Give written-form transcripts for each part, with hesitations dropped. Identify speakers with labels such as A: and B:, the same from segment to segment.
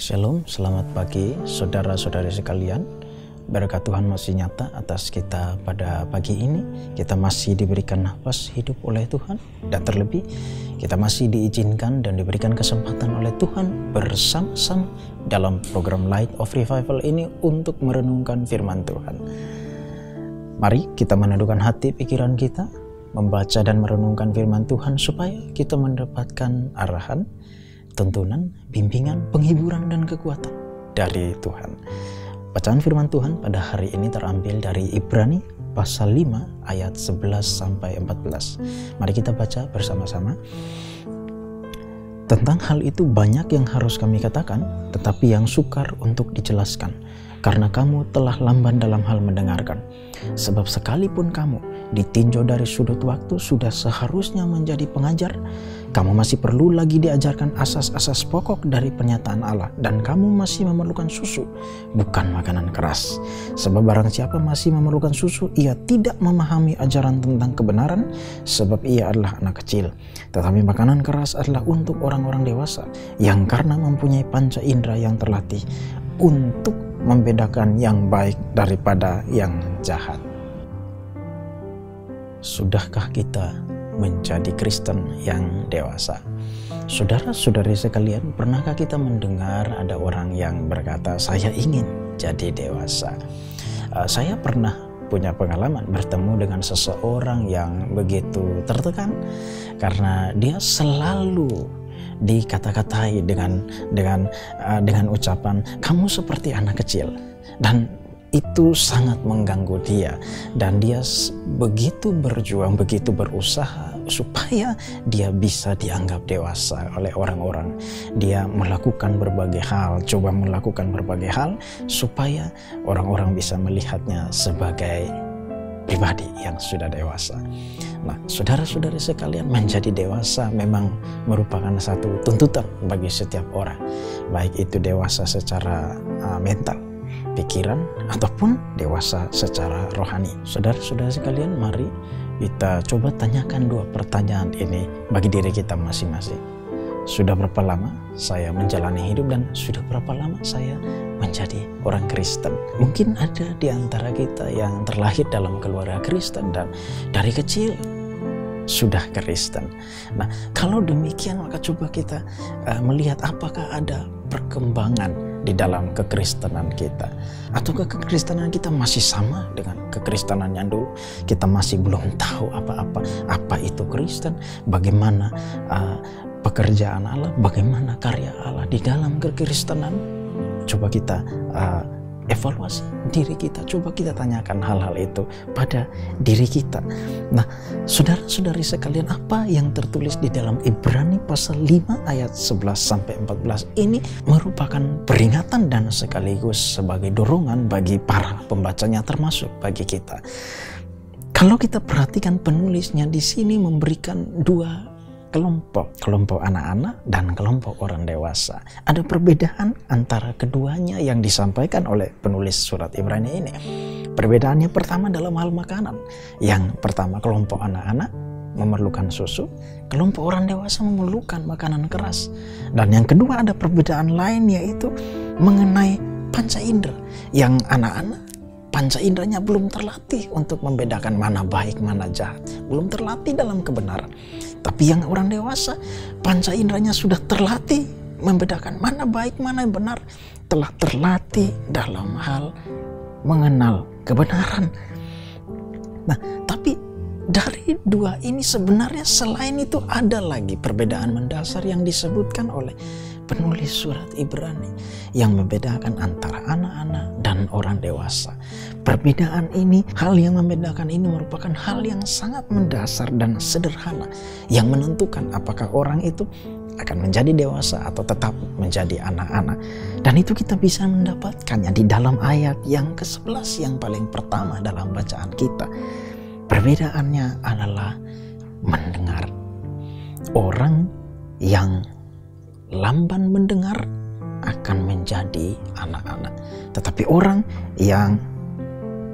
A: Shalom, selamat pagi saudara-saudari sekalian. Berkat Tuhan masih nyata atas kita pada pagi ini. Kita masih diberikan nafas hidup oleh Tuhan, dan terlebih kita masih diizinkan dan diberikan kesempatan oleh Tuhan bersama-sama dalam program Light of Revival ini untuk merenungkan firman Tuhan. Mari kita menundukkan hati pikiran kita, membaca dan merenungkan firman Tuhan supaya kita mendapatkan arahan, tuntunan, bimbingan, penghiburan, dan kekuatan dari Tuhan. Bacaan firman Tuhan pada hari ini terambil dari Ibrani pasal 5 ayat 11-14. Mari kita baca bersama-sama. Tentang hal itu banyak yang harus kami katakan, tetapi yang sukar untuk dijelaskan, karena kamu telah lamban dalam hal mendengarkan. Sebab sekalipun kamu ditinjau dari sudut waktu sudah seharusnya menjadi pengajar, kamu masih perlu lagi diajarkan asas-asas pokok dari pernyataan Allah, dan kamu masih memerlukan susu, bukan makanan keras. Sebab barang siapa masih memerlukan susu, ia tidak memahami ajaran tentang kebenaran, sebab ia adalah anak kecil. Tetapi makanan keras adalah untuk orang-orang dewasa, yang karena mempunyai panca indera yang terlatih untuk membedakan yang baik daripada yang jahat. Sudahkah kita menjadi Kristen yang dewasa? Saudara-saudari sekalian, pernahkah kita mendengar ada orang yang berkata, saya ingin jadi dewasa? Saya pernah punya pengalaman bertemu dengan seseorang yang begitu tertekan karena dia selalu dikata-katai dengan ucapan kamu seperti anak kecil, dan itu sangat mengganggu dia, dan dia begitu berjuang, begitu berusaha supaya dia bisa dianggap dewasa oleh orang-orang. Dia melakukan berbagai hal, coba melakukan berbagai hal supaya orang-orang bisa melihatnya sebagai pribadi yang sudah dewasa. Nah, saudara-saudari sekalian, menjadi dewasa memang merupakan satu tuntutan bagi setiap orang, baik itu dewasa secara mental, pikiran, ataupun dewasa secara rohani. Saudara-saudara sekalian, mari kita coba tanyakan dua pertanyaan ini bagi diri kita masing-masing. Sudah berapa lama saya menjalani hidup, dan sudah berapa lama saya menjadi orang Kristen? Mungkin ada di antara kita yang terlahir dalam keluarga Kristen dan dari kecil sudah Kristen. Nah, kalau demikian maka coba kita melihat apakah ada perkembangan di dalam kekristenan kita, atau kekristenan kita masih sama dengan kekristenan yang dulu. Kita masih belum tahu apa itu Kristen, bagaimana pekerjaan Allah, bagaimana karya Allah di dalam kekristenan. Coba kita evaluasi diri kita, coba kita tanyakan hal-hal itu pada diri kita. Nah, saudara-saudari sekalian, apa yang tertulis di dalam Ibrani pasal 5 ayat 11-14 ini merupakan peringatan dan sekaligus sebagai dorongan bagi para pembacanya, termasuk bagi kita. Kalau kita perhatikan, penulisnya di sini memberikan dua kelompok anak-anak dan kelompok orang dewasa. Ada perbedaan antara keduanya yang disampaikan oleh penulis surat Ibrani ini. Perbedaannya pertama dalam hal makanan. Yang pertama, kelompok anak-anak memerlukan susu, kelompok orang dewasa memerlukan makanan keras. Dan yang kedua, ada perbedaan lain, yaitu mengenai panca indera. Yang anak-anak panca inderanya belum terlatih untuk membedakan mana baik, mana jahat. Belum terlatih dalam kebenaran. Tapi yang orang dewasa, panca inderanya sudah terlatih membedakan mana baik, mana yang benar. Telah terlatih dalam hal mengenal kebenaran. Nah, tapi dari dua ini sebenarnya selain itu ada lagi perbedaan mendasar yang disebutkan oleh penulis surat Ibrani yang membedakan antara anak-anak dan orang dewasa. Perbedaan ini, hal yang membedakan ini merupakan hal yang sangat mendasar dan sederhana yang menentukan apakah orang itu akan menjadi dewasa atau tetap menjadi anak-anak. Dan itu kita bisa mendapatkannya di dalam ayat yang ke-11 yang paling pertama dalam bacaan kita. Perbedaannya adalah mendengar. Orang yang lamban mendengar akan menjadi anak-anak. Tetapi orang yang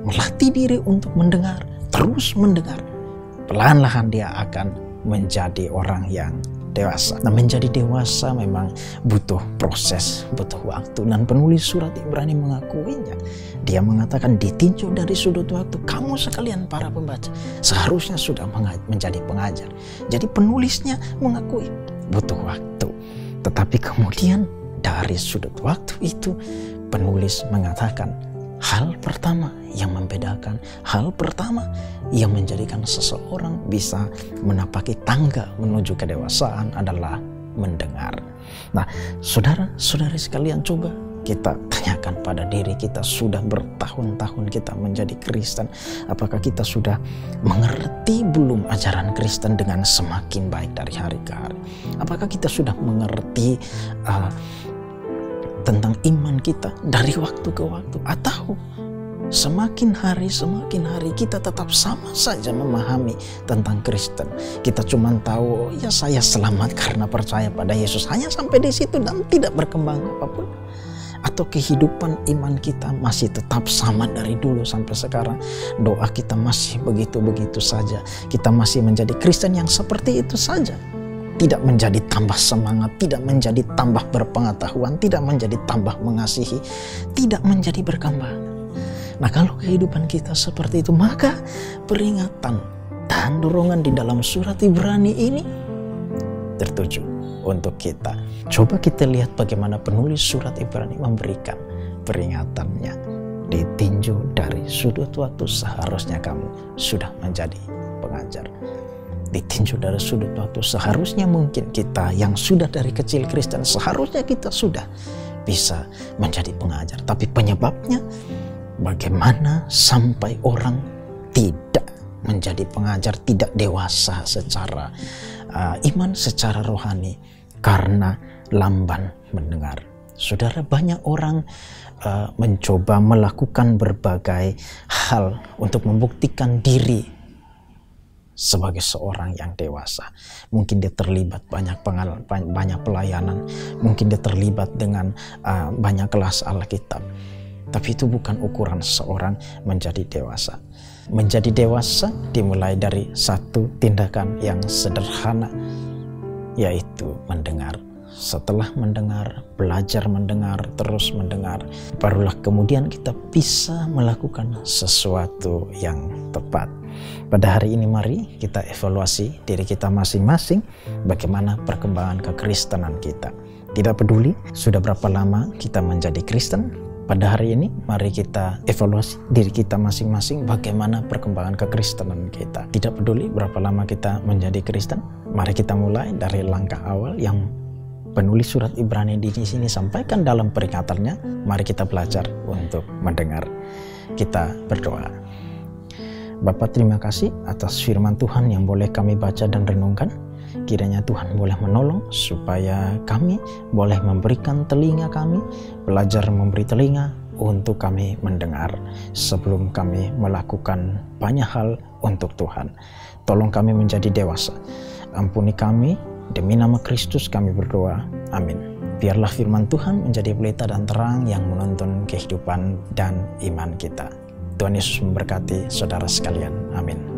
A: melatih diri untuk mendengar, terus mendengar, perlahan-lahan dia akan menjadi orang yang dewasa. Nah, menjadi dewasa memang butuh proses, butuh waktu. Dan penulis surat Ibrani mengakuinya. Dia mengatakan ditinjau dari sudut waktu, kamu sekalian para pembaca seharusnya sudah menjadi pengajar. Jadi penulisnya mengakui butuh waktu. Tetapi kemudian dari sudut waktu itu penulis mengatakan hal pertama yang membedakan, hal pertama yang menjadikan seseorang bisa menapaki tangga menuju kedewasaan adalah mendengar. Nah, saudara-saudari sekalian, coba kita tanyakan pada diri kita, sudah bertahun-tahun kita menjadi Kristen, apakah kita sudah mengerti belum ajaran Kristen dengan semakin baik dari hari ke hari? Apakah kita sudah mengerti tentang iman kita dari waktu ke waktu, atau semakin hari kita tetap sama saja memahami tentang Kristen? Kita cuma tahu, ya saya selamat karena percaya pada Yesus, hanya sampai di situ dan tidak berkembang apapun. Atau kehidupan iman kita masih tetap sama dari dulu sampai sekarang, doa kita masih begitu-begitu saja, kita masih menjadi Kristen yang seperti itu saja, tidak menjadi tambah semangat, tidak menjadi tambah berpengetahuan, tidak menjadi tambah mengasihi, tidak menjadi berkembang. Nah, kalau kehidupan kita seperti itu, maka peringatan dan dorongan di dalam surat Ibrani ini tertuju untuk kita. Coba kita lihat bagaimana penulis surat Ibrani memberikan peringatannya. Ditinjau dari sudut waktu, seharusnya kamu sudah menjadi pengajar. Ditinjau dari sudut waktu, seharusnya mungkin kita yang sudah dari kecil Kristen, seharusnya kita sudah bisa menjadi pengajar. Tapi penyebabnya, bagaimana sampai orang tidak menjadi pengajar, tidak dewasa secara iman, secara rohani, karena lamban mendengar. Saudara, banyak orang mencoba melakukan berbagai hal untuk membuktikan diri sebagai seorang yang dewasa. Mungkin dia terlibat banyak pelayanan, mungkin dia terlibat dengan banyak kelas Alkitab. Tapi itu bukan ukuran seorang menjadi dewasa. Menjadi dewasa dimulai dari satu tindakan yang sederhana, yaitu mendengar. Setelah mendengar, belajar mendengar, terus mendengar, barulah kemudian kita bisa melakukan sesuatu yang tepat. Pada hari ini mari kita evaluasi diri kita masing-masing, bagaimana perkembangan kekristenan kita. Tidak peduli sudah berapa lama kita menjadi Kristen, pada hari ini mari kita evaluasi diri kita masing-masing, bagaimana perkembangan kekristenan kita. Tidak peduli berapa lama kita menjadi Kristen, mari kita mulai dari langkah awal yang penulis surat Ibrani di sini sampaikan dalam peringatannya. Mari kita belajar untuk mendengar. Kita berdoa. Bapa, terima kasih atas firman Tuhan yang boleh kami baca dan renungkan. Kiranya Tuhan boleh menolong supaya kami boleh memberikan telinga kami, belajar memberi telinga untuk kami mendengar sebelum kami melakukan banyak hal untuk Tuhan. Tolong kami menjadi dewasa. Ampuni kami, demi nama Kristus kami berdoa. Amin. Biarlah firman Tuhan menjadi pelita dan terang yang menuntun kehidupan dan iman kita. Tuhan Yesus memberkati saudara sekalian. Amin.